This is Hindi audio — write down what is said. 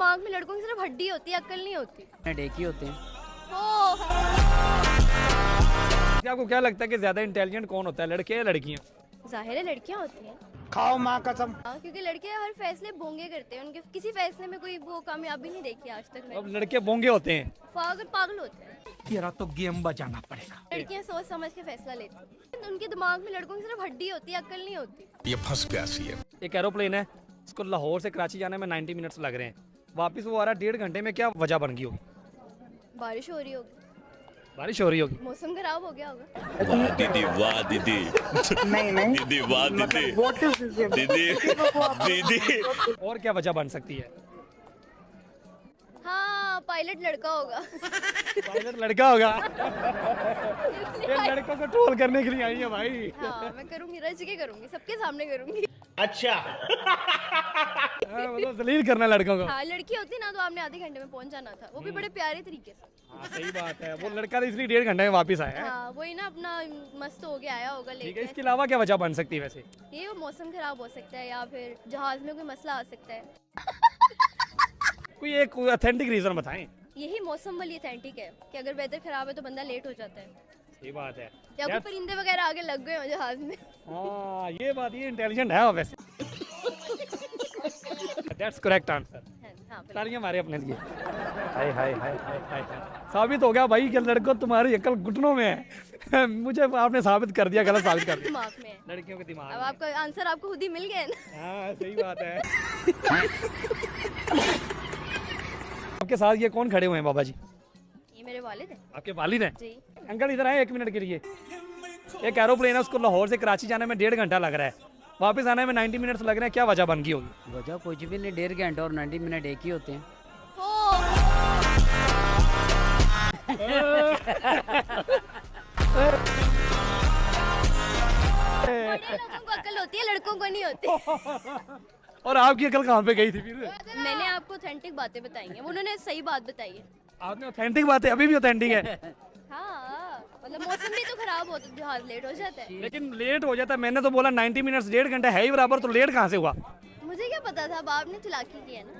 दिमाग में लड़कों की सिर्फ हड्डी होती है, अक्ल नहीं होती। डेकी होते हैं। आपको क्या लगता है कि ज्यादा इंटेलिजेंट कौन होता है, लड़के या लड़कियां? जाहिर है लड़कियां होती हैं। खाओ माँ कसम। क्योंकि लड़के हर फैसले बोंगे करते हैं, उनके किसी फैसले में कोई वो कामयाबी नहीं देखी आज तक अब मैंने। लड़के बोंगे होते हैं। पागल होते हैं। तेरा तो गेम बजाना पड़ेगा। लड़कियां सोच समझ के फैसला लेती हैं। उनके दिमाग में लड़कों की सिर्फ हड्डी होती है, अक्ल नहीं होती। ये फंस गया सी है। एक एरोप्लेन है, इसको लाहौर से कराची जाने में 90 मिनट्स लग रहे हैं, वापस वो आ रहा है 1.5 घंटे में, क्या वजह बन गई होगी? बारिश हो रही होगी, बारिश हो रही होगी। मौसम खराब हो गया होगा। वाह दीदी, वाह दीदी, नहीं दीदी वाह दीदी, व्हाट इज दिस? दीदी दीदी। और क्या वजह बन सकती है? हाँ, पायलट लड़का होगा। पायलट लड़का होगा। ये लड़कों को ट्रोल करने के लिए आई है भाई। हाँ, मैं करूंगी, रच के करूंगी, सबके सामने करूंगी। मतलब जलील करना लड़कों को। हाँ, लड़की होती ना तो आपने आधे घंटे में पहुंच जाना था, वो भी बड़े प्यारे तरीके से। हाँ, सही बात है, वो लड़का तो इसलिए 1.5 घंटे में वापस आया है। हाँ, वही ना, अपना मस्त हो के आया होगा ठीक है, लेके। इसके अलावा क्या वजह बन सकती है वैसे? ये वो मौसम खराब हो सकता है, या फिर जहाज में कोई मसला आ सकता है। कोई एक ऑथेंटिक रीजन बताएं। यही मौसम वाली अथेंटिक है कि अगर वेदर खराब है तो बंदा लेट हो जाता है, सही बात है। या कोई परिंदे वगैरह आगे लग गए हो जहाज में। हाँ, ये बात, ये इंटेलिजेंट है वैसे। That's correct answer. हाँ, बिल्कुल। तालियां मारे अपने लिए। हाय हाय हाय हाय हाय। साबित हो गया भाई कि लड़कों तुम्हारी अकल घुटनों में है। मुझे आपने साबित कर दिया, गलत साबित कर दिया। दिमाग में है। लड़कियों के दिमाग अब में। आपका आंसर आपको खुद ही मिल गया ना। हाँ, सही बात है। आपके साथ ये कौन खड़े हुए हैं बाबा जी? ये मेरे वालिद हैं आपके वालिद हैं? जी। अंकल इधर आए 1 मिनट के लिए। एक एरोप्लेन है, उसको लाहौर से कराची जाने में 1.5 घंटा लग रहा है, वापस आने में 90 मिनट्स लग रहे हैं, क्या वजह बन गई होगी? वजह कुछ भी नहीं, 1.5 घंटा और 90 मिनट एक ही होते हैं। बड़े लोगों को अकल होती है, लड़कों को नहीं होती। और आपकी अकल कहाँ पे गई थी फिर? मैंने आपको ऑथेंटिक बातें बताई हैं, उन्होंने सही बात बताई है। आपने ऑथेंटिक बात है, अभी भी ऑथेंटिक है। हाँ, मतलब मौसम भी तो खराब हो तो जहाज लेट हो जाता है। लेकिन लेट हो जाता है, मैंने तो बोला 90 मिनट्स 1.5 घंटा है ही बराबर, तो लेट कहाँ से हुआ? मुझे क्या पता था, अब आपने चालाकी की है ना।